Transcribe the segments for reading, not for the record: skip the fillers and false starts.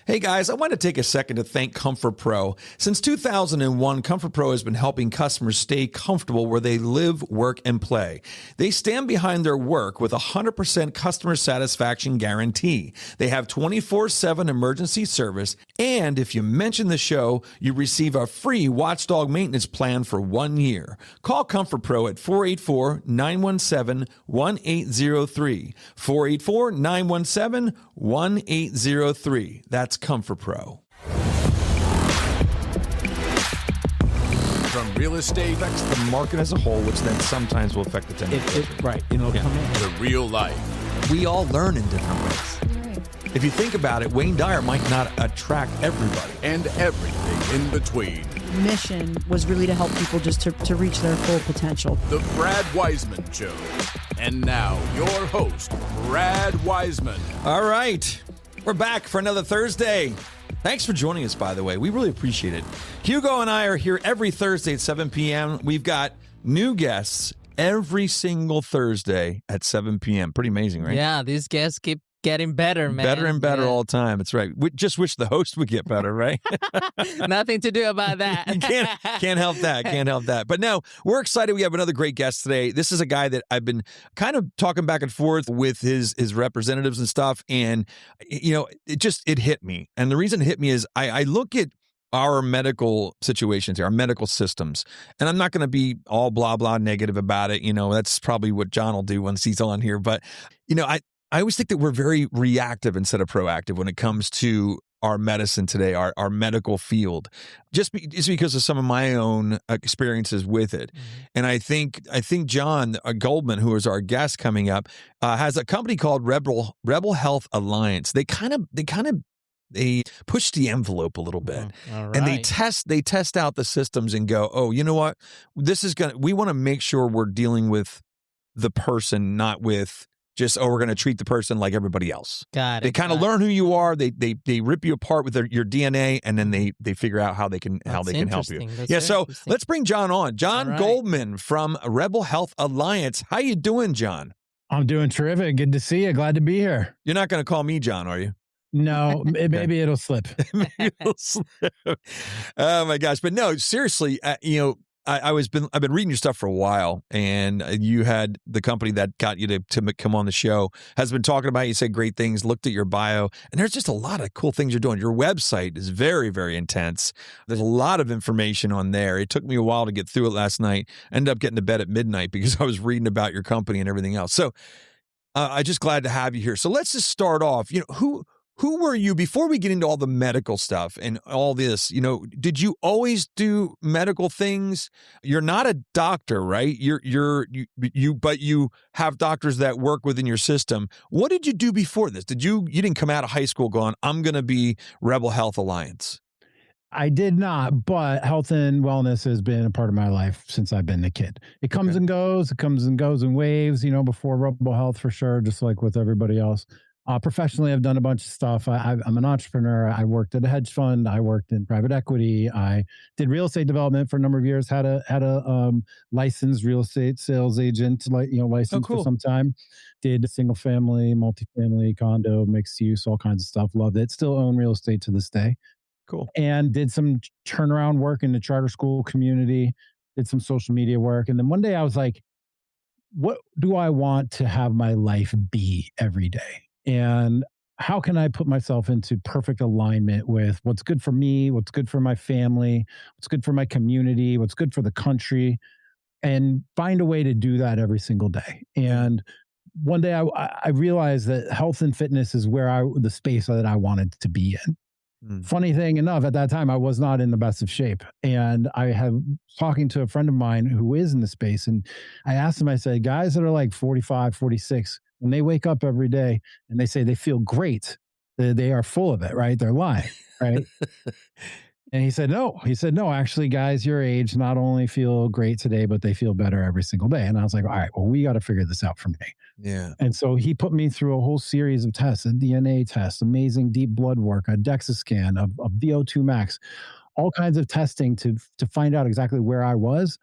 Hey guys, I want to take a second to thank Comfort Pro. Since 2001, Comfort Pro has been helping customers stay comfortable where they live, work, and play. They stand behind their work with a 100% customer satisfaction guarantee. They have 24/7 emergency service, and if you mention the show, you receive a free watchdog maintenance plan for 1 year. Call Comfort Pro at 484-917-1803. 484-917-1803. That's Comfort Pro. From real estate Affects the market as a whole, which then sometimes will affect the tenant. Right. Come in. to real life. We all learn in different ways. If you think about it, Wayne Dyer might not attract everybody. And everything in between. Mission was really to help people just to reach their full potential. The Brad Weisman Show. And now, your host, Brad Weisman. All right. We're back for another Thursday. Thanks for joining us, by the way. We really appreciate it. Hugo and I are here every Thursday at 7 p.m. We've got new guests every single Thursday at 7 p.m. Pretty amazing, right? Yeah, these guests keep getting better, man. Better and better all the time. That's right. We just wish the host would get better, right? Nothing to do about that. You can't help that. Can't help that. But no, we're excited. We have another great guest today. This is a guy that I've been kind of talking back and forth with his representatives and stuff. And, it hit me. And the reason it hit me is I look at our medical situations here, our medical systems. And I'm not going to be all blah, blah negative about it. That's probably what John will do once he's on here. But, I always think that we're very reactive instead of proactive when it comes to our medicine today, our medical field, just because of some of my own experiences with it. Mm-hmm. And I think John Goldman, who is our guest coming up, has a company called Rebel Health Alliance. They push the envelope a little bit, right. And they test out the systems and go, oh, you know what? We want to make sure we're dealing with the person, not with just, we're going to treat the person like everybody else. Got it. They kind of learn who you are. They rip you apart with your DNA, and then they figure out how they can help you. So let's bring John on. John Goldman from Rebel Health Alliance. How you doing, John? I'm doing terrific. Good to see you. Glad to be here. You're not going to call me John, are you? No, maybe it'll slip. Maybe it'll slip. Oh my gosh! But no, seriously, I've been reading your stuff for a while, and you had the company that got you to come on the show has been talking about you, said great things, looked at your bio, and there's just a lot of cool things you're doing. Your website is very, very intense. There's a lot of information on there. It took me a while to get through it last night. Ended up getting to bed at midnight because I was reading about your company and everything else. So I'm just glad to have you here. So let's just start off. Who were you before we get into all the medical stuff and all this? Did you always do medical things? You're not a doctor, right? But you have doctors that work within your system. What did you do before this? You didn't come out of high school going, I'm going to be Rebel Health Alliance? I did not, but health and wellness has been a part of my life since I've been a kid. It comes and goes. It comes and goes in waves, before Rebel Health for sure, just like with everybody else. Professionally, I've done a bunch of stuff. I'm an entrepreneur. I worked at a hedge fund. I worked in private equity. I did real estate development for a number of years. Had a licensed real estate sales agent, license for some time. Did single family, multifamily, condo, mixed use, all kinds of stuff. Loved it. Still own real estate to this day. Cool. And did some turnaround work in the charter school community. Did some social media work, and then one day I was like, "What do I want to have my life be every day?" And how can I put myself into perfect alignment with what's good for me, what's good for my family, what's good for my community, what's good for the country, and find a way to do that every single day. And one day I realized that health and fitness is the space that I wanted to be in. Funny thing enough, at that time, I was not in the best of shape. And I have talking to a friend of mine who is in the space. And I asked him, I said, guys that are like 45, 46, when they wake up every day and they say they feel great, they are full of it, right? They're lying, right? And he said, no, actually, guys your age not only feel great today, but they feel better every single day. And I was like, all right, well, we got to figure this out for me. Yeah. And so he put me through a whole series of tests, a DNA test, amazing deep blood work, a DEXA scan, a VO2 max, all kinds of testing to find out exactly where I was,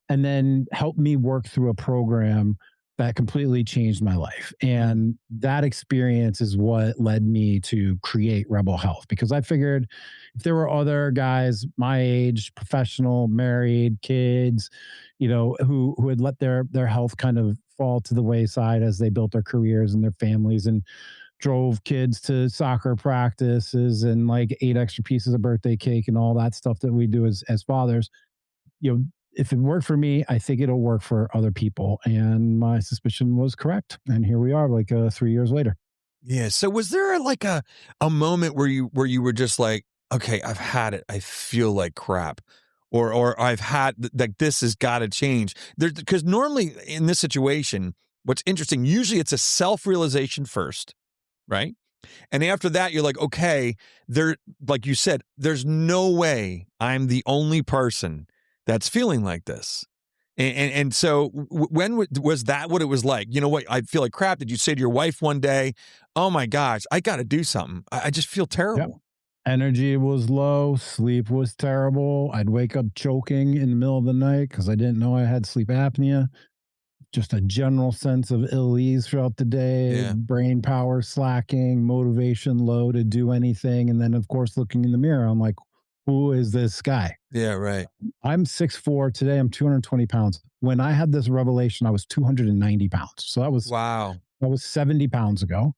and then help me work through a program that completely changed my life. And that experience is what led me to create Rebel Health, because I figured if there were other guys my age, professional, married, kids, who had let their health kind of fall to the wayside as they built their careers and their families and drove kids to soccer practices and like ate extra pieces of birthday cake and all that stuff that we do as fathers, if it worked for me, I think it'll work for other people. And my suspicion was correct. And here we are, like 3 years later. Yeah. So was there like a moment where you were just like, okay, I've had it. I feel like crap. Or I've had like this has got to change. Because normally in this situation, what's interesting, usually it's a self-realization first, right? And after that, you're like, okay, like you said, there's no way I'm the only person that's feeling like this. And so when was that what it was like? You know what? I feel like crap. Did you say to your wife one day, oh my gosh, I got to do something. I just feel terrible. Yep. Energy was low. Sleep was terrible. I'd wake up choking in the middle of the night because I didn't know I had sleep apnea. Just a general sense of ill ease throughout the day, brain power slacking, motivation low to do anything. And then, of course, looking in the mirror, I'm like, who is this guy? Yeah, right. I'm 6'4". Today, I'm 220 pounds. When I had this revelation, I was 290 pounds. So that was 70 pounds ago.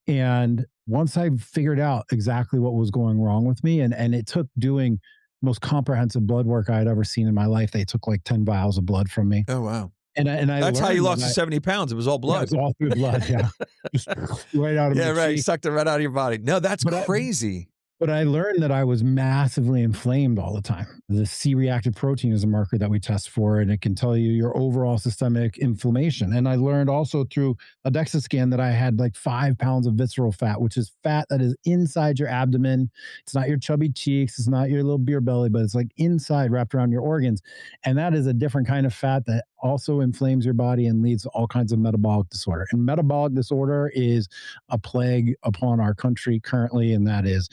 And once I figured out exactly what was going wrong with me, and it took doing most comprehensive blood work I had ever seen in my life. They took like 10 vials of blood from me. Oh, wow. And that's how you lost the 70 pounds. It was all blood. Yeah, it was all through blood. Yeah. Just right out of my right. cheek. You sucked it right out of your body. No, that's crazy. But I learned that I was massively inflamed all the time. The C-reactive protein is a marker that we test for, and it can tell you your overall systemic inflammation. And I learned also through a DEXA scan that I had like 5 pounds of visceral fat, which is fat that is inside your abdomen. It's not your chubby cheeks. It's not your little beer belly, but it's like inside, wrapped around your organs. And that is a different kind of fat that also inflames your body and leads to all kinds of metabolic disorder. And metabolic disorder is a plague upon our country currently, and that is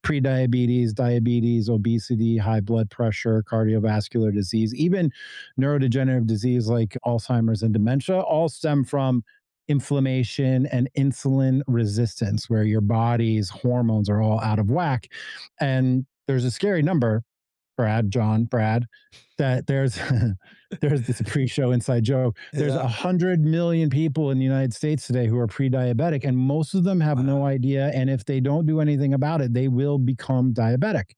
prediabetes, diabetes, obesity, high blood pressure, cardiovascular disease, even neurodegenerative disease like Alzheimer's and dementia, all stem from inflammation and insulin resistance, where your body's hormones are all out of whack. And there's a scary number, Brad, that there's this pre-show inside joke. There's 100 million people in the United States today who are pre-diabetic, and most of them have no idea. And if they don't do anything about it, they will become diabetic.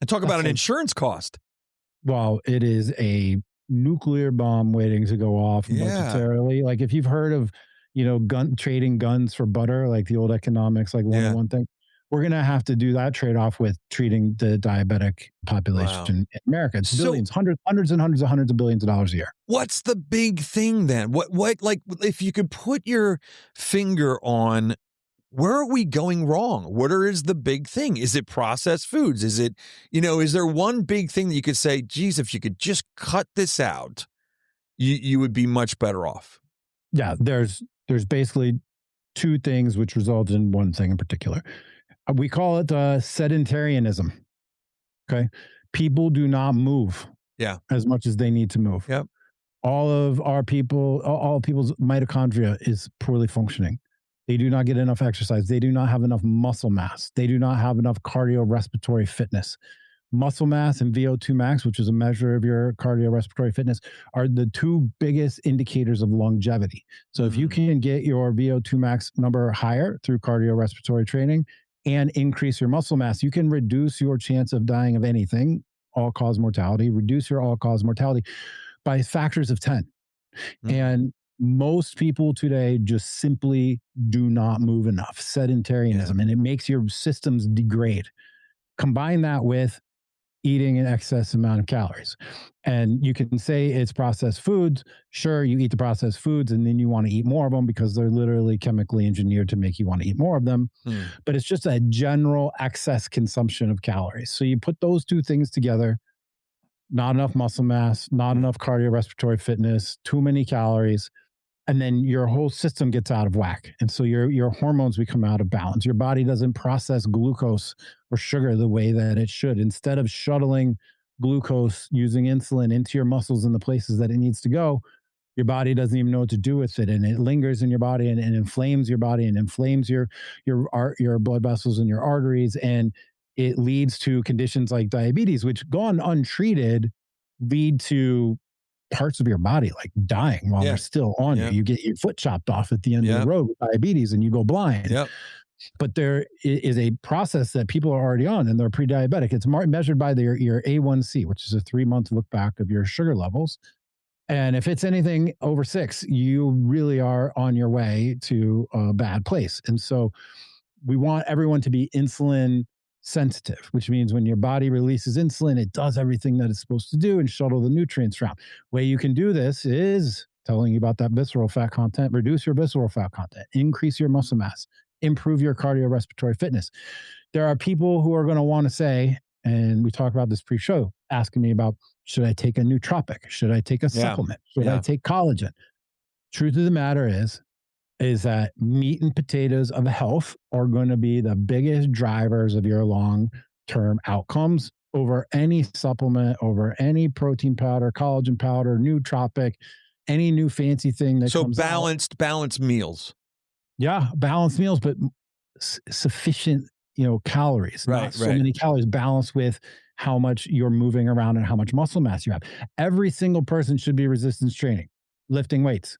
And talk about an insurance cost. Well, it is a nuclear bomb waiting to go off momentarily. Like if you've heard of, trading guns for butter, like the old economics, like 101 thing. We're going to have to do that trade-off with treating the diabetic population in America. It's billions, hundreds of billions of dollars a year. What's the big thing then? What, like, if you could put your finger on where are we going wrong? What is the big thing? Is it processed foods? Is it, is there one big thing that you could say, geez, if you could just cut this out, you would be much better off? Yeah, there's basically two things which result in one thing in particular. We call it sedentarianism. Okay. People do not move as much as they need to move. Yep. All people's mitochondria is poorly functioning. They do not get enough exercise. They do not have enough muscle mass. They do not have enough cardiorespiratory fitness. Muscle mass and VO2 max, which is a measure of your cardiorespiratory fitness, are the two biggest indicators of longevity. So if you can get your VO2 max number higher through cardiorespiratory training and increase your muscle mass, you can reduce your chance of dying of anything, all-cause mortality, reduce your all-cause mortality by factors of 10. And most people today just simply do not move enough, sedentarianism, and it makes your systems degrade. Combine that with eating an excess amount of calories. And you can say it's processed foods. Sure, you eat the processed foods and then you want to eat more of them because they're literally chemically engineered to make you want to eat more of them. But it's just a general excess consumption of calories. So you put those two things together, not enough muscle mass, not enough cardiorespiratory fitness, too many calories, and then your whole system gets out of whack. And so your hormones become out of balance. Your body doesn't process glucose or sugar the way that it should. Instead of shuttling glucose using insulin into your muscles in the places that it needs to go, Your body doesn't even know what to do with it, and it lingers in your body and inflames your body and inflames your blood vessels and your arteries, and it leads to conditions like diabetes, which gone untreated lead to parts of your body like dying while they're still on you. You get your foot chopped off at the end of the road with diabetes and you go blind. But there is a process that people are already on and they're pre-diabetic. It's measured by your A1C, which is a 3-month look back of your sugar levels. And if it's anything over 6, you really are on your way to a bad place. And so we want everyone to be insulin sensitive, which means when your body releases insulin, it does everything that it's supposed to do and shuttle the nutrients around. Way you can do this is telling you about that visceral fat content, reduce your visceral fat content, increase your muscle mass, improve your cardiorespiratory fitness. There are people who are going to want to say, and we talked about this pre-show, asking me about, should I take a nootropic? Should I take a supplement? Should I take collagen? Truth of the matter is that meat and potatoes of health are going to be the biggest drivers of your long-term outcomes over any supplement, over any protein powder, collagen powder, nootropic, any new fancy thing that comes out. Balanced meals. Yeah, balanced meals, but sufficient, calories. Not so many calories, balanced with how much you're moving around and how much muscle mass you have. Every single person should be resistance training, lifting weights.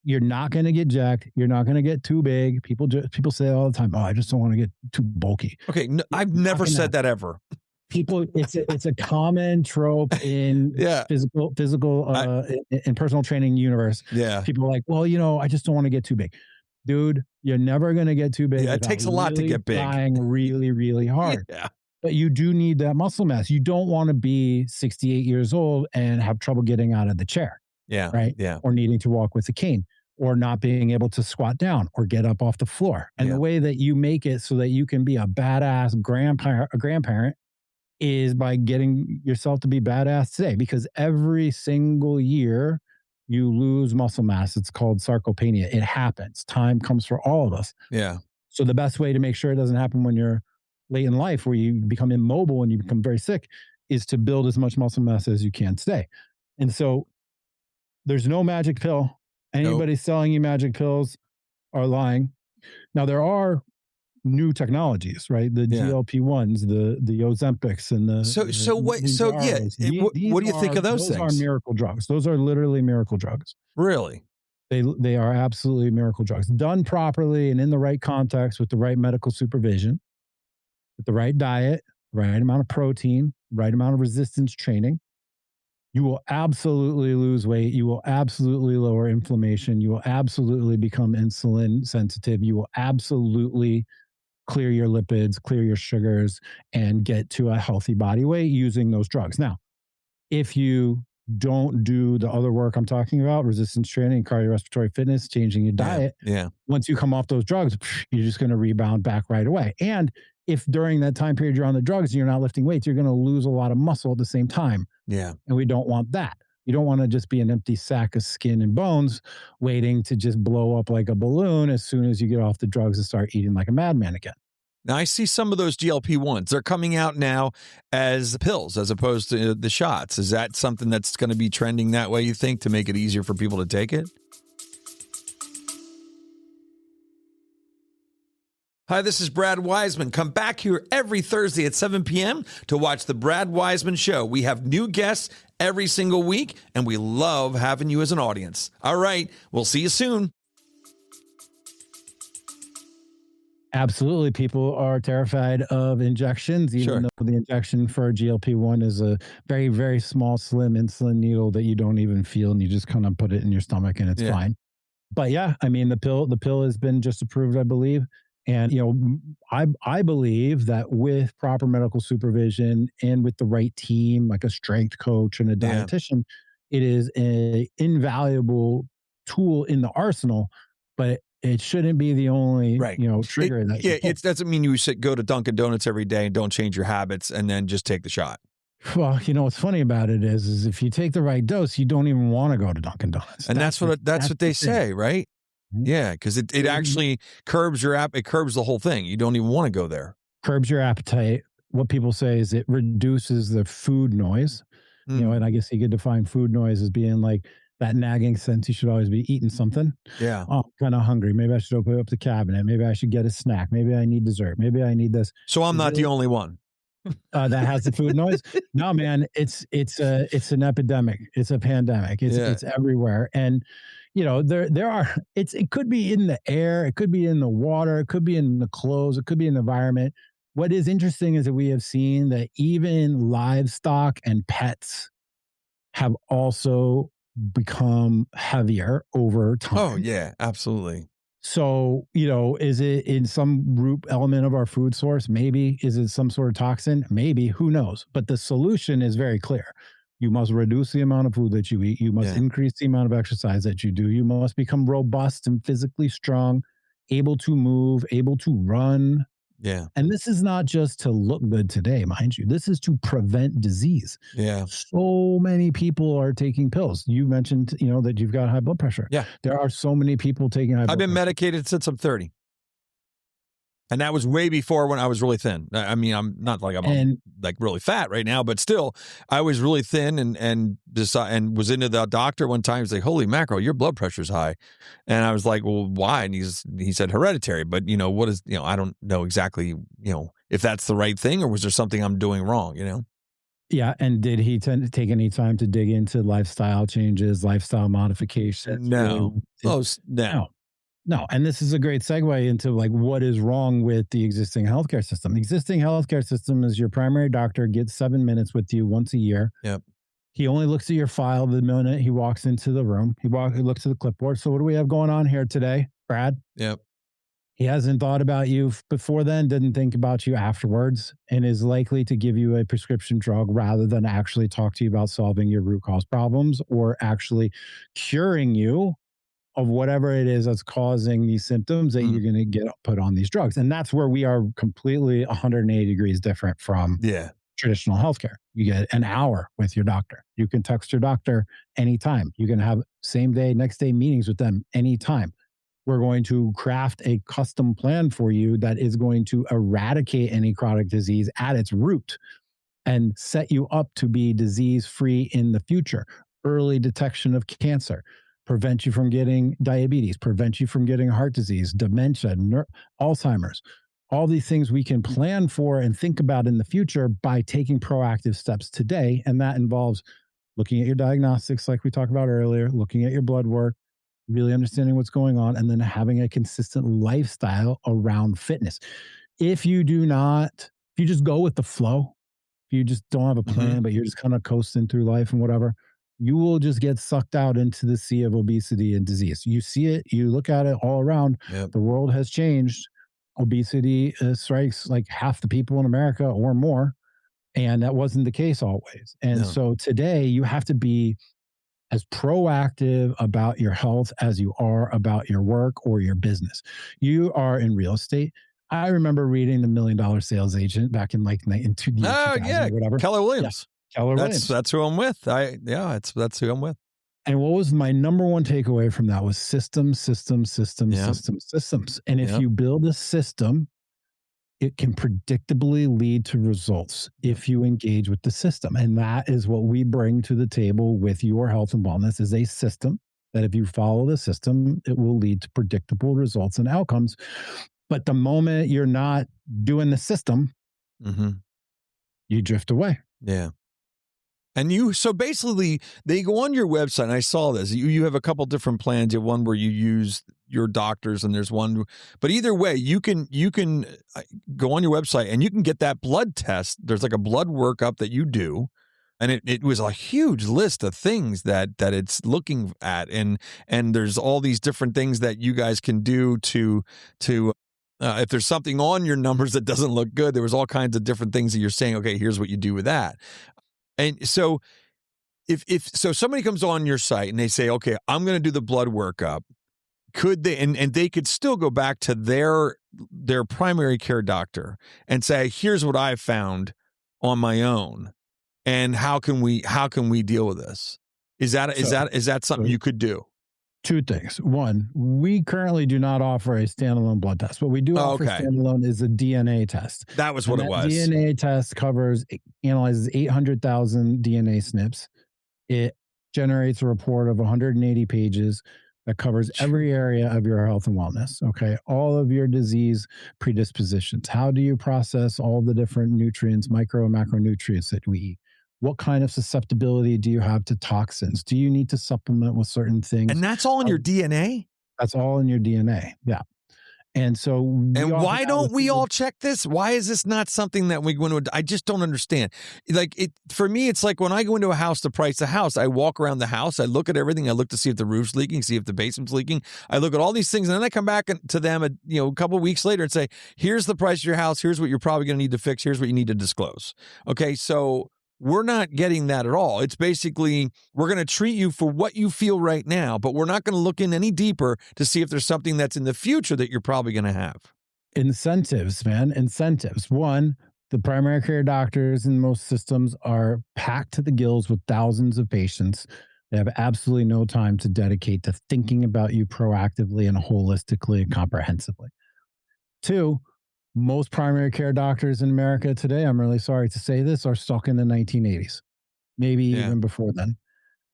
You're not going to get jacked. You're not going to get too big. People say all the time, "Oh, I just don't want to get too bulky." Okay, no, I've never said that ever. People, it's a common trope in physical and personal training universe. Yeah, people are like, "Well, I just don't want to get too big." Dude, you're never going to get too big. Yeah, it takes a lot to get big. Trying really, really hard. Yeah. But you do need that muscle mass. You don't want to be 68 years old and have trouble getting out of the chair. Yeah. Right. Yeah. Or needing to walk with a cane, or not being able to squat down or get up off the floor. And the way that you make it so that you can be a badass grandparent is by getting yourself to be badass today, because every single year you lose muscle mass. It's called sarcopenia. It happens. Time comes for all of us. Yeah. So the best way to make sure it doesn't happen when you're late in life, where you become immobile and you become very sick, is to build as much muscle mass as you can today. And so there's no magic pill. Anybody selling you magic pills are lying. Now, there are new technologies, right? The GLP-1s, the Ozempics, and what do you think of those things? Those are miracle drugs. Those are literally miracle drugs. Really? They are absolutely miracle drugs. Done properly and in the right context with the right medical supervision, with the right diet, right amount of protein, right amount of resistance training, you will absolutely lose weight. You will absolutely lower inflammation. You will absolutely become insulin sensitive. You will absolutely clear your lipids, clear your sugars, and get to a healthy body weight using those drugs. Now, if you don't do the other work I'm talking about, resistance training, cardiorespiratory fitness, changing your diet, once you come off those drugs, you're just going to rebound back right away. And if during that time period you're on the drugs and you're not lifting weights, you're going to lose a lot of muscle at the same time. Yeah. And we don't want that. You don't want to just be an empty sack of skin and bones waiting to just blow up like a balloon as soon as you get off the drugs and start eating like a madman again. Now, I see some of those GLP-1s. They're coming out now as pills as opposed to the shots. Is that something that's going to be trending that way, you think, to make it easier for people to take it? Hi, this is Brad Weisman. Come back here every Thursday at 7 p.m. to watch The Brad Weisman Show. We have new guests every single week, and we love having you as an audience. All right, we'll see you soon. Absolutely. People are terrified of injections, even though the injection for GLP-1 is a very, very small, slim insulin needle that you don't even feel, and you just kind of put it in your stomach and it's fine. But I mean, the pill has been just approved, I believe. And, I believe that with proper medical supervision and with the right team, like a strength coach and a dietitian, it is an invaluable tool in the arsenal, but it shouldn't be the only, trigger. It doesn't mean you should go to Dunkin' Donuts every day and don't change your habits and then just take the shot. Well, what's funny about it is if you take the right dose, you don't even want to go to Dunkin' Donuts. And that's what they say, right? Yeah, because it actually curbs it curbs the whole thing. You don't even want to go there. Curbs your appetite. What people say is it reduces the food noise. And I guess you could define food noise as being like that nagging sense you should always be eating something. Yeah. Oh, I'm kind of hungry. Maybe I should open up the cabinet. Maybe I should get a snack. Maybe I need dessert. Maybe I need this. So I'm not the only one. That has the food noise. No, man, it's an epidemic. It's a pandemic. It's everywhere. And there are it could be in the air, it could be in the water, it could be in the clothes, it could be in the environment. What is interesting is that we have seen that even livestock and pets have also become heavier over time. Oh, yeah, absolutely. So, is it in some root element of our food source? Maybe. Is it some sort of toxin? Maybe. Who knows? But the solution is very clear. You must reduce the amount of food that you eat. You must increase the amount of exercise that you do. You must become robust and physically strong, able to move, able to run. Yeah. And this is not just to look good today, mind you. This is to prevent disease. Yeah. So many people are taking pills. You mentioned, that you've got high blood pressure. Yeah. There are so many people taking high blood pressure. I've been medicated since I'm 30. And that was way before when I was really thin. I mean, I'm not like I'm like really fat right now, but still, I was really thin and was into the doctor one time. He's like, "Holy mackerel, your blood pressure's high," and I was like, "Well, why?" And he said, "Hereditary." But what is I don't know exactly if that's the right thing or was there something I'm doing wrong? Yeah, and did he tend to take any time to dig into lifestyle changes, lifestyle modifications? No. No, and this is a great segue into like what is wrong with the existing healthcare system. Existing healthcare system is your primary doctor gets 7 minutes with you once a year. Yep. He only looks at your file the minute he walks into the room. He looks at the clipboard. So what do we have going on here today, Brad? Yep. He hasn't thought about you before then, didn't think about you afterwards, and is likely to give you a prescription drug rather than actually talk to you about solving your root cause problems or actually curing you of whatever it is that's causing these symptoms that you're going to get put on these drugs. And that's where we are completely 180 degrees different from traditional healthcare. You get an hour with your doctor. You can text your doctor anytime. You can have same day, next day meetings with them anytime. We're going to craft a custom plan for you that is going to eradicate any chronic disease at its root and set you up to be disease-free in the future. Early detection of cancer, prevent you from getting diabetes, prevent you from getting heart disease, dementia, Alzheimer's. All these things we can plan for and think about in the future by taking proactive steps today. And that involves looking at your diagnostics, like we talked about earlier, looking at your blood work, really understanding what's going on, and then having a consistent lifestyle around fitness. If you just go with the flow, if you just don't have a plan, but you're just kind of coasting through life and whatever, you will just get sucked out into the sea of obesity and disease. You see it, you look at it all around. Yep. The world has changed. Obesity strikes like half the people in America or more. And that wasn't the case always. And so today you have to be as proactive about your health as you are about your work or your business. You are in real estate. I remember reading The $1 Million Sales Agent back in like in 2000 or whatever. Keller Williams. Keller Williams. That's who I'm with. That's who I'm with. And what was my number one takeaway from that was systems. And if you build a system, it can predictably lead to results if you engage with the system. And that is what we bring to the table with your health and wellness is a system that if you follow the system, it will lead to predictable results and outcomes. But the moment you're not doing the system, you drift away. Yeah. And so basically they go on your website, and I saw this. You have a couple different plans. You have one where you use your doctors, and there's one, but either way, you can go on your website and you can get that blood test. There's like a blood workup that you do. And it was a huge list of things that it's looking at. And there's all these different things that you guys can do to if there's something on your numbers that doesn't look good, there was all kinds of different things that you're saying, okay, here's what you do with that. And so if somebody comes on your site and they say, okay, I'm going to do the blood workup, could they, and they could still go back to their primary care doctor and say, here's what I found on my own. And how can we deal with this? Is that something you could do? Two things. One, we currently do not offer a standalone blood test. What we do offer standalone is a DNA test. That was what it was. DNA test analyzes 800,000 DNA SNPs. It generates a report of 180 pages that covers every area of your health and wellness. Okay. All of your disease predispositions. How do you process all the different nutrients, micro and macronutrients that we eat? What kind of susceptibility do you have to toxins? Do you need to supplement with certain things? And that's all in your DNA? That's all in your DNA. Yeah. And so, and why don't we all check this? Why is this not something that we go into? I just don't understand. Like for me, it's like when I go into a house to price a house, I walk around the house, I look at everything, I look to see if the roof's leaking, see if the basement's leaking. I look at all these things, and then I come back to them, a couple of weeks later and say, "Here's the price of your house. Here's what you're probably going to need to fix. Here's what you need to disclose." Okay, so we're not getting that at all. It's basically, we're going to treat you for what you feel right now, but we're not going to look in any deeper to see if there's something that's in the future that you're probably going to have. Incentives, man. Incentives. One, the primary care doctors in most systems are packed to the gills with thousands of patients. They have absolutely no time to dedicate to thinking about you proactively and holistically and comprehensively. Two, most primary care doctors in America today, I'm really sorry to say this, are stuck in the 1980s, maybe even before then.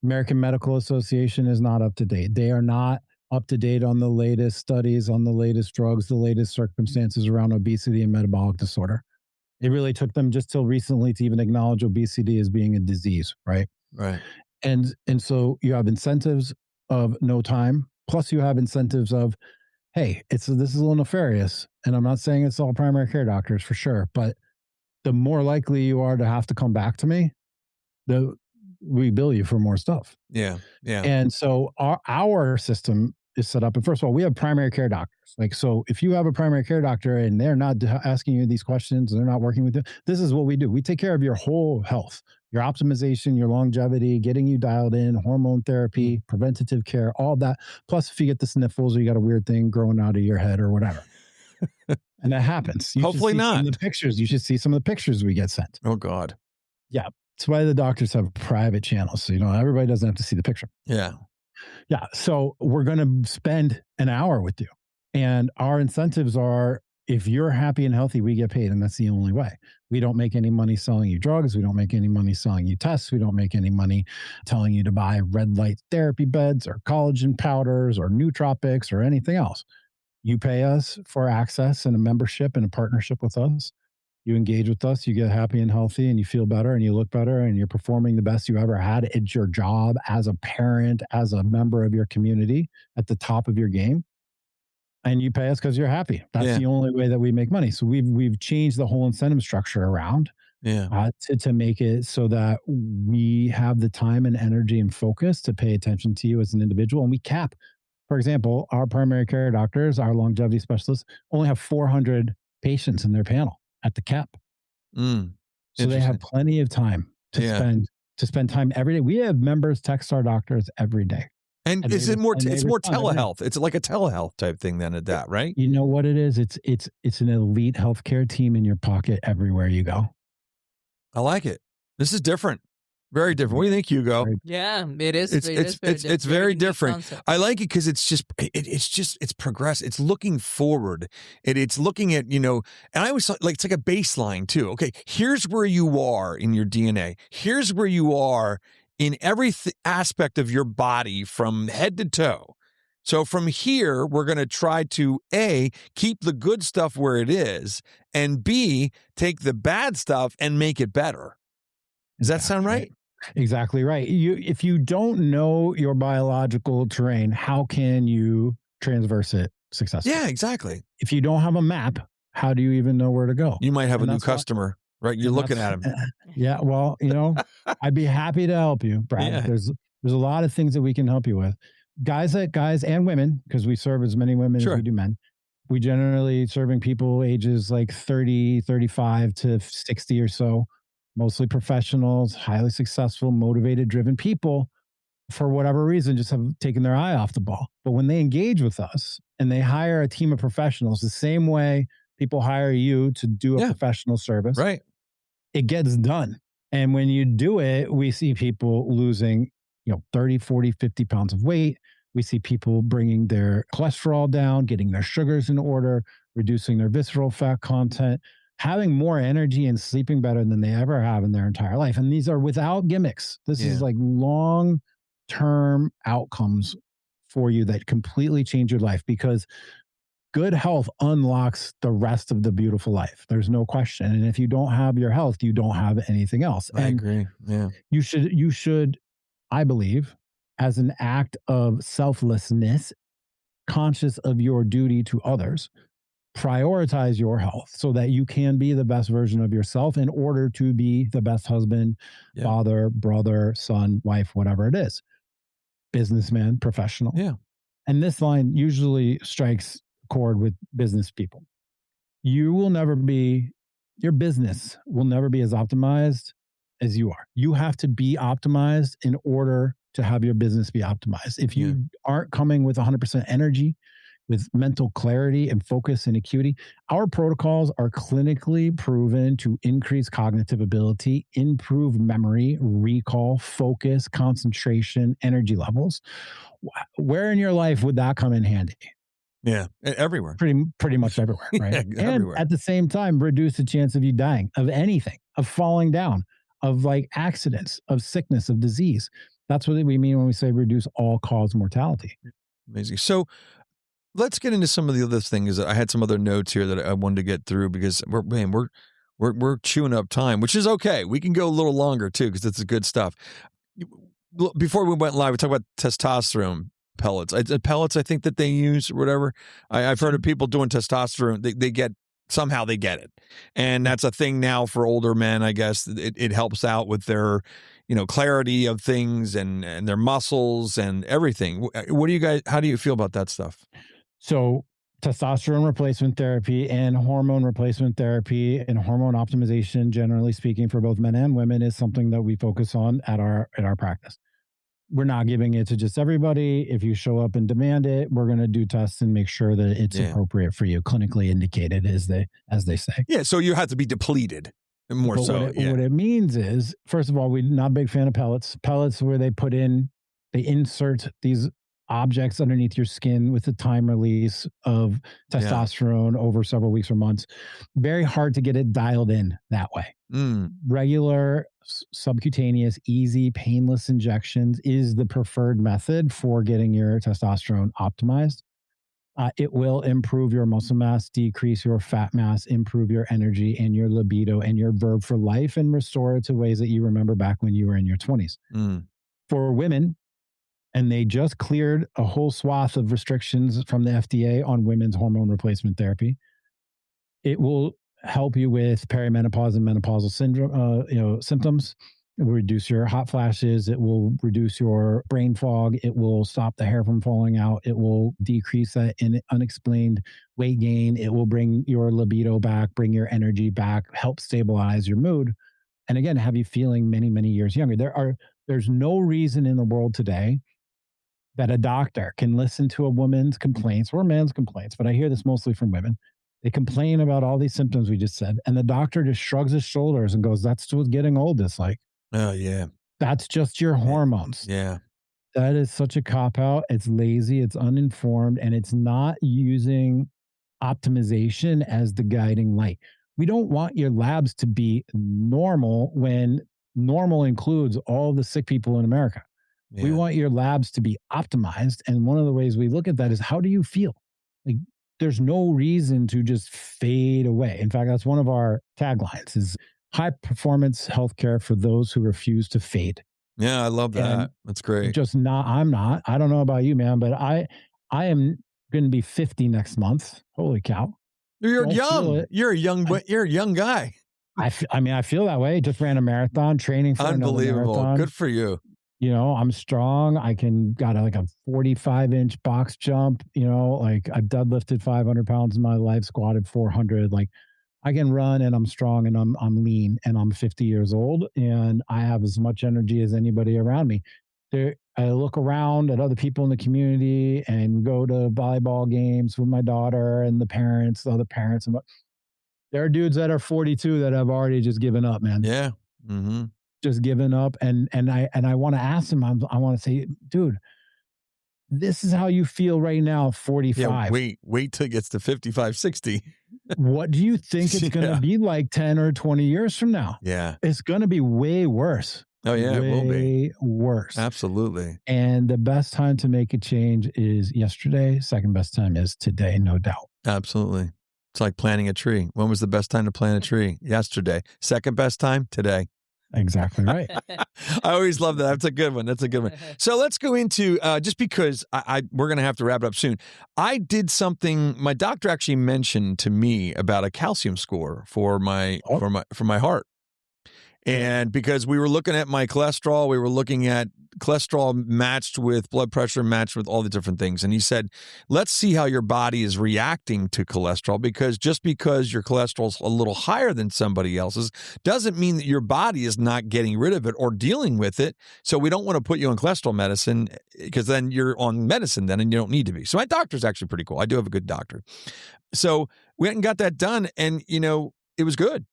American Medical Association is not up to date. They are not up to date on the latest studies, on the latest drugs, the latest circumstances around obesity and metabolic disorder. It really took them just till recently to even acknowledge obesity as being a disease, right? Right. And so you have incentives of no time, plus you have incentives of, hey, this is a little nefarious. And I'm not saying it's all primary care doctors for sure, but the more likely you are to have to come back to me, we bill you for more stuff. Yeah. Yeah. And so our system is set up. And first of all, we have primary care doctors. Like, so if you have a primary care doctor and they're not asking you these questions, and they're not working with you, this is what we do. We take care of your whole health, your optimization, your longevity, getting you dialed in, hormone therapy, preventative care, all that. Plus, if you get the sniffles or you got a weird thing growing out of your head or whatever. And that happens. Hopefully not. The pictures, you should see some of the pictures we get sent. Oh, God. Yeah. That's why the doctors have private channels. So, everybody doesn't have to see the picture. Yeah. Yeah. So we're going to spend an hour with you. And our incentives are, if you're happy and healthy, we get paid. And that's the only way. We don't make any money selling you drugs. We don't make any money selling you tests. We don't make any money telling you to buy red light therapy beds or collagen powders or nootropics or anything else. You pay us for access and a membership and a partnership with us. You engage with us, you get happy and healthy, and you feel better and you look better and you're performing the best you ever had. It's your job as a parent, as a member of your community at the top of your game. And you pay us because you're happy. That's the only way that we make money. So we've changed the whole incentive structure around to make it so that we have the time and energy and focus to pay attention to you as an individual. And we cap, for example, our primary care doctors, our longevity specialists only have 400 patients in their panel at the cap. So they have plenty of time to spend time every day. We have members text our doctors every day. And is it more? It's more telehealth. It's like a telehealth type thing than at that, right? You know what it is? It's an elite healthcare team in your pocket everywhere you go. I like it. This is different. Very different. What do you think, Hugo? Yeah, it is. It's very different. I like it because it's progressive. It's looking forward. It's looking at, and I always thought, like, it's like a baseline too. Okay, here's where you are in your DNA. Here's where you are in every aspect of your body from head to toe. So from here, we're going to try to A, keep the good stuff where it is, and B, take the bad stuff and make it better. Does that sound right? Exactly right. If you don't know your biological terrain, how can you transverse it successfully? Yeah, exactly. If you don't have a map, how do you even know where to go? You might have a new customer, right? You're looking at him. Yeah. Well, I'd be happy to help you, Brad. Yeah. There's a lot of things that we can help you with. Guys and women, because we serve as many women as we do men. We generally serving people ages like 30, 35 to 60 or so. Mostly professionals, highly successful, motivated, driven people, for whatever reason, just have taken their eye off the ball. But when they engage with us and they hire a team of professionals, the same way people hire you to do a professional service, right? It gets done. And when you do it, we see people losing, 30, 40, 50 pounds of weight. We see people bringing their cholesterol down, getting their sugars in order, reducing their visceral fat content, having more energy and sleeping better than they ever have in their entire life. And these are without gimmicks. This is like long long-term outcomes for you that completely change your life, because good health unlocks the rest of the beautiful life. There's no question. And if you don't have your health, you don't have anything else. I agree. Yeah. You should, I believe, as an act of selflessness, conscious of your duty to others, prioritize your health so that you can be the best version of yourself in order to be the best husband, father, brother, son, wife, whatever it is, businessman, professional. Yeah. And this line usually strikes a chord with business people. Your business will never be as optimized as you are. You have to be optimized in order to have your business be optimized. If you aren't coming with 100% energy, with mental clarity and focus and acuity, our protocols are clinically proven to increase cognitive ability, improve memory, recall, focus, concentration, energy levels. Where in your life would that come in handy? Yeah, everywhere. Pretty much everywhere, right? And everywhere. at the same time, reduce the chance of you dying, of anything, of falling down, of like accidents, of sickness, of disease. That's what we mean when we say reduce all-cause mortality. Amazing. So let's get into some of the other things. I had some other notes here that I wanted to get through because we're chewing up time, which is okay. We can go a little longer too because it's good stuff. Before we went live, we talked about testosterone pellets. Pellets, I think that they use or whatever. I've heard of people doing testosterone. They get it, and that's a thing now for older men. I guess it helps out with their clarity of things and their muscles and everything. What do you guys? How do you feel about that stuff? So testosterone replacement therapy and hormone replacement therapy and hormone optimization, generally speaking, for both men and women, is something that we focus on at our practice. We're not giving it to just everybody. If you show up and demand it, we're going to do tests and make sure that it's appropriate for you, clinically indicated, as they say. Yeah. So you have to be depleted more. But what it means is, first of all, we're not a big fan of pellets. Pellets where they insert these objects underneath your skin with the time release of testosterone over several weeks or months. Very hard to get it dialed in that way. Regular subcutaneous, easy, painless injections is the preferred method for getting your testosterone optimized. It will improve your muscle mass, decrease your fat mass, improve your energy and your libido and your verb for life, and restore it to ways that you remember back when you were in your 20s. For women, and they just cleared a whole swath of restrictions from the FDA on women's hormone replacement therapy. It will help you with perimenopause and menopausal syndrome, symptoms. It will reduce your hot flashes. It will reduce your brain fog. It will stop the hair from falling out. It will decrease that unexplained weight gain. It will bring your libido back, bring your energy back, help stabilize your mood, and again, have you feeling many, many years younger. There's no reason in the world today that a doctor can listen to a woman's complaints or a man's complaints, but I hear this mostly from women. They complain about all these symptoms we just said, and the doctor just shrugs his shoulders and goes, "That's what getting old is like." Oh, yeah. That's just your hormones. Yeah. That is such a cop-out. It's lazy, it's uninformed, and it's not using optimization as the guiding light. We don't want your labs to be normal when normal includes all the sick people in America. Yeah. We want your labs to be optimized. And one of the ways we look at that is, how do you feel? Like, there's no reason to just fade away. In fact, that's one of our taglines, is high performance healthcare for those who refuse to fade. Yeah, I love that. And that's great. I don't know about you, man, but I am going to be 50 next month. Holy cow. You're young. You're a young guy. I feel that way. Just ran a marathon, training for unbelievable. Another marathon. Good for you. I'm strong. I got a 45-inch box jump. Like, I've deadlifted 500 pounds in my life, squatted 400. Like, I can run, and I'm strong, and I'm lean, and I'm 50 years old, and I have as much energy as anybody around me. I look around at other people in the community and go to volleyball games with my daughter and the other parents. And there are dudes that are 42 that have already just given up, man. Yeah. Mm-hmm. Just given up. And I want to ask them, I want to say, dude, this is how you feel right now, 45. Yeah, wait till it gets to 55, 60. What do you think it's going to be like 10 or 20 years from now? Yeah. It's going to be way worse. Oh, yeah, it will be. Way worse. Absolutely. And the best time to make a change is yesterday. Second best time is today, no doubt. Absolutely. It's like planting a tree. When was the best time to plant a tree? Yesterday. Second best time? Today. Exactly right. I always love that. That's a good one. That's a good one. So let's go into, just because we're going to have to wrap it up soon. I did something, my doctor actually mentioned to me about a calcium score for my heart. And because we were looking at my cholesterol, we were looking at cholesterol matched with blood pressure, matched with all the different things. And he said, let's see how your body is reacting to cholesterol, because just because your cholesterol's a little higher than somebody else's doesn't mean that your body is not getting rid of it or dealing with it. So we don't want to put you on cholesterol medicine, because then you're on medicine then and you don't need to be. So my doctor's actually pretty cool. I do have a good doctor. So we went and got that done, and, it was good.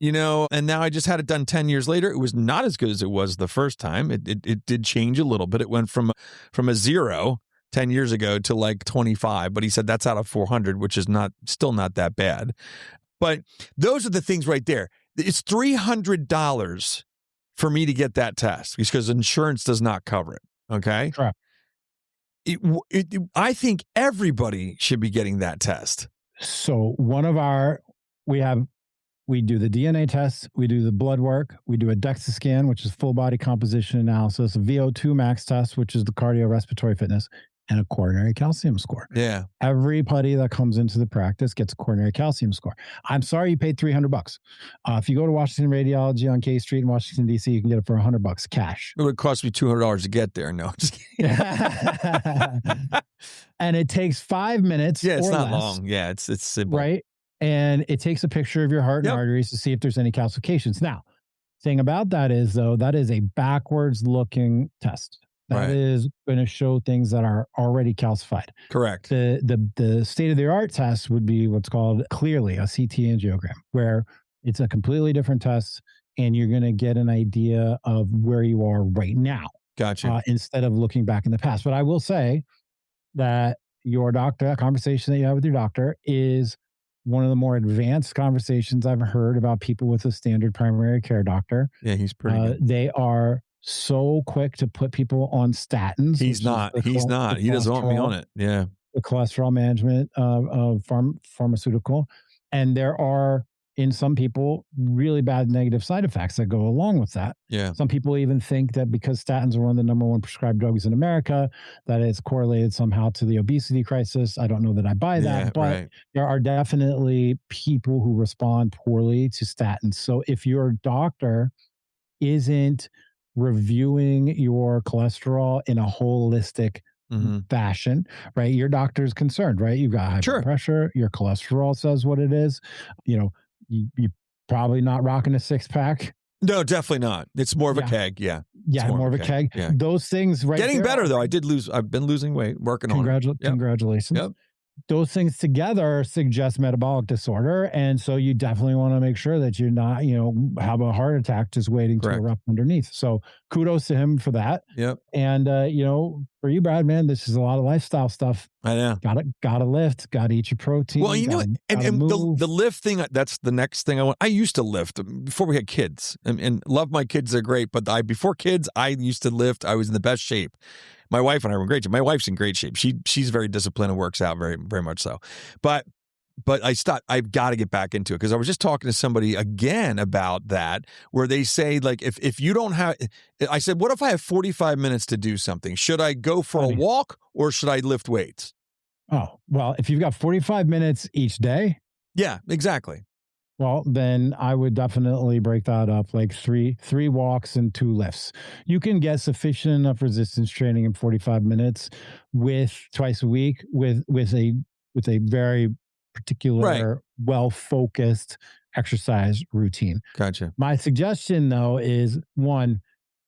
And now I just had it done 10 years later. It was not as good as it was the first time. It did change a little bit. It went from a 0 10 years ago to like 25, but he said that's out of 400, which is still not that bad. But those are the things right there. It's $300 for me to get that test because insurance does not cover it. Okay. Correct. I think everybody should be getting that test. So we do the DNA test, we do the blood work, we do a DEXA scan, which is full body composition analysis, a VO2 max test, which is the cardiorespiratory fitness, and a coronary calcium score. Yeah. Everybody that comes into the practice gets a coronary calcium score. I'm sorry you paid $300. If you go to Washington Radiology on K Street in Washington, D.C., you can get it for $100 cash. It would cost me $200 to get there. No, just kidding. And it takes 5 minutes. Yeah, it's or not less, long. Yeah, it's simple. right? And it takes a picture of your heart and arteries to see if there's any calcifications. Now, thing about that is, though, that is a backwards looking test. That is going to show things that are already calcified. Correct. The state of the art test would be what's called clearly a CT angiogram, where it's a completely different test, and you're going to get an idea of where you are right now. Gotcha. Instead of looking back in the past. But I will say that your doctor, a conversation that you have with your doctor, is one of the more advanced conversations I've heard about people with a standard primary care doctor. Yeah, he's pretty good. They are so quick to put people on statins. He's not. He doesn't want me on it. Yeah. The cholesterol management pharmaceutical. And there are, in some people, really bad negative side effects that go along with that. Yeah. Some people even think that because statins are one of the number one prescribed drugs in America, that it's correlated somehow to the obesity crisis. I don't know that I buy that, but there are definitely people who respond poorly to statins. So if your doctor isn't reviewing your cholesterol in a holistic fashion, right? Your doctor's concerned, right? You've got high blood pressure, your cholesterol says what it is. You're probably not rocking a 6-pack. No, definitely not. It's more of a keg. Yeah. Yeah, more of a keg. Yeah. Those things Getting better, though. I've been losing weight, working on it. Congratulations. Yep. Those things together suggest metabolic disorder. And so you definitely want to make sure that you're not, have a heart attack just waiting to erupt underneath. So kudos to him for that. Yep. And, for you, Brad, man, this is a lot of lifestyle stuff. I know. Gotta lift, gotta eat your protein. Well, and the lift thing, that's the next thing I want. I used to lift before we had kids and love my kids. They're great. But before kids, I used to lift. I was in the best shape. My wife and I were in great shape. My wife's in great shape. She's very disciplined and works out very, very much so. But I stopped. I've got to get back into it because I was just talking to somebody again about that, where they say, like, if you don't have, I said, what if I have 45 minutes to do something? Should I go for a walk or should I lift weights? Oh, well, if you've got 45 minutes each day. Yeah, exactly. Well, then I would definitely break that up like three walks and 2 lifts. You can get sufficient enough resistance training in 45 minutes with twice a week with a very particular, well-focused exercise routine. Gotcha. My suggestion, though, is 1,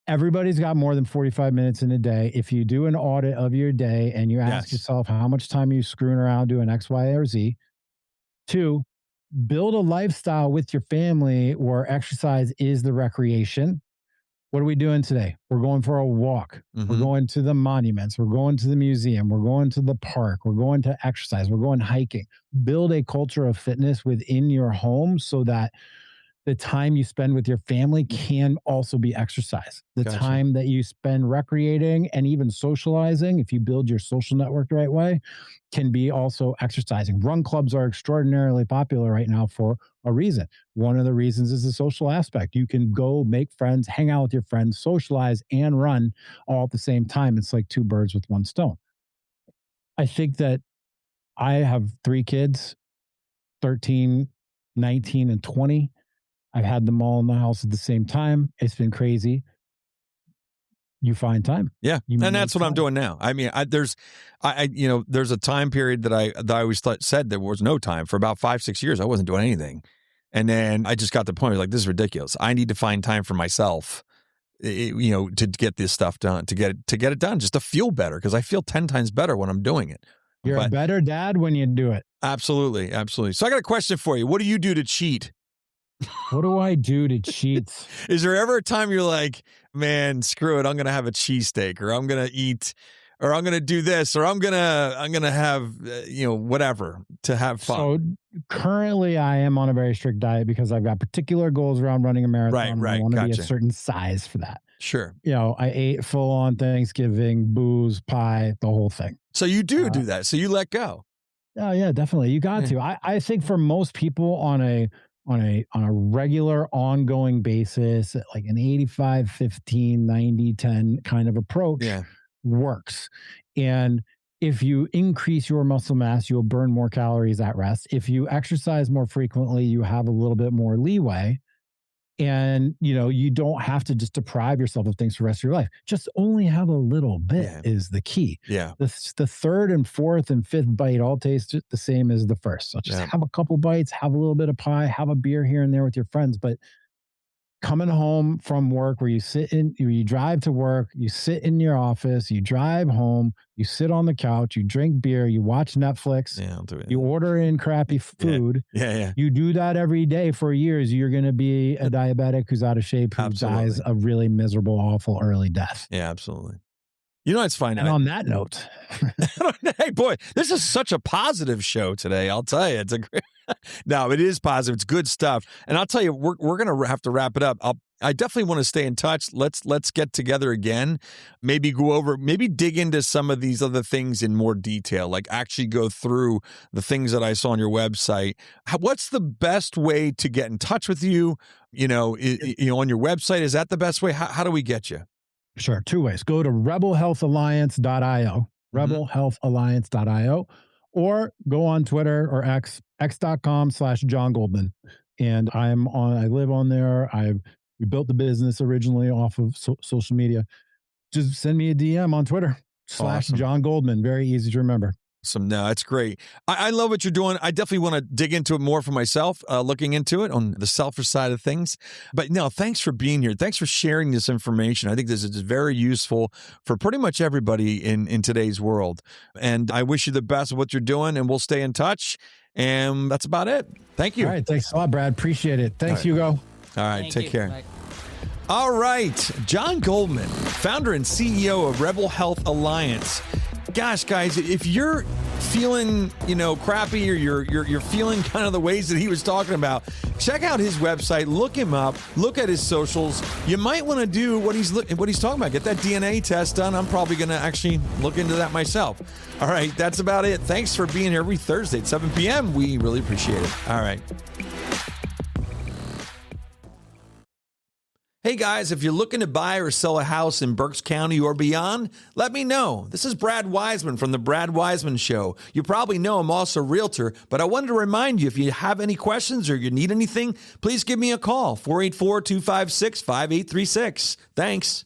everybody's got more than 45 minutes in a day. If you do an audit of your day and you ask yourself how much time are you screwing around doing X, Y, or Z. 2, build a lifestyle with your family where exercise is the recreation. What are we doing today? We're going for a walk. Mm-hmm. We're going to the monuments. We're going to the museum. We're going to the park. We're going to exercise. We're going hiking. Build a culture of fitness within your home so that The time you spend with your family can also be exercise. The Gotcha. time that you spend recreating and even socializing, if you build your social network the right way, can be also exercising. Run clubs are extraordinarily popular right now for a reason. One of the reasons is the social aspect. You can go make friends, hang out with your friends, socialize, and run all at the same time. It's like two birds with one stone. I think that I have 3 kids, 13, 19, and 20. I've had them all in the house at the same time. It's been crazy. You find time. Yeah, You and that's make what I'm time. doing now. I mean, there's a time period that I always said there was no time. For about 5-6 years, I wasn't doing anything, and then I just got to the point like, this is ridiculous. I need to find time for myself, to get this stuff done, to get it done, just to feel better, because I feel 10 times better when I'm doing it. You're a better dad when you do it. Absolutely, absolutely. So I got a question for you. What do you do to cheat? What do I do to cheat? Is there ever a time you're like, man, screw it, I'm gonna have a cheesesteak, or I'm gonna eat, or I'm gonna do this, or I'm gonna have whatever to have fun? So currently I am on a very strict diet because I've got particular goals around running a marathon. Right, I want to be gotcha. a certain size for that. Sure. I ate full on Thanksgiving, booze, pie, the whole thing. So you do that. So you let go. Oh yeah, definitely. You got to. I think for most people on a regular ongoing basis, like an 85, 15, 90, 10 kind of approach works. And if you increase your muscle mass, you'll burn more calories at rest. If you exercise more frequently, you have a little bit more leeway. And, you don't have to just deprive yourself of things for the rest of your life. Just only have a little bit is the key. Yeah. The third and fourth and fifth bite all taste the same as the first. So just have a couple bites, have a little bit of pie, have a beer here and there with your friends. But coming home from work, where you drive to work, you sit in your office, you drive home, you sit on the couch, you drink beer, you watch Netflix, I'll do it. You order in crappy food. Yeah. You do that every day for years, you're going to be a diabetic who's out of shape, who dies a really miserable, awful early death. Yeah, absolutely. It's fine. And on that note, hey boy, this is such a positive show today. I'll tell you, it's a great. No, it is positive. It's good stuff. And I'll tell you, we're gonna have to wrap it up. I definitely want to stay in touch. Let's get together again. Maybe dig into some of these other things in more detail. Like actually go through the things that I saw on your website. What's the best way to get in touch with you? On your website, is that the best way? How do we get you? Sure. 2 ways. Go to rebelhealthalliance.io, rebelhealthalliance.io, or go on Twitter or x.com/John Goldman. And I live on there. We built the business originally off of social media. Just send me a DM on Twitter /John Goldman. Very easy to remember. Awesome. No, that's great. I love what you're doing. I definitely want to dig into it more for myself, looking into it on the selfish side of things. But no, thanks for being here. Thanks for sharing this information. I think this is very useful for pretty much everybody in today's world. And I wish you the best of what you're doing, and we'll stay in touch. And that's about it. Thank you. All right. Thanks a lot, Brad. Appreciate it. Thanks, Hugo. All right. Take care. Bye. All right. John Goldman, founder and CEO of Rebel Health Alliance. Gosh, guys, if you're feeling, crappy, or you're feeling kind of the ways that he was talking about, check out his website, look him up, look at his socials. You might want to do what he's talking about. Get that DNA test done. I'm probably going to actually look into that myself. All right, that's about it. Thanks for being here every Thursday at 7 p.m. We really appreciate it. All right. Hey guys, if you're looking to buy or sell a house in Berks County or beyond, let me know. This is Brad Weisman from The Brad Weisman Show. You probably know I'm also a realtor, but I wanted to remind you, if you have any questions or you need anything, please give me a call, 484-256-5836. Thanks.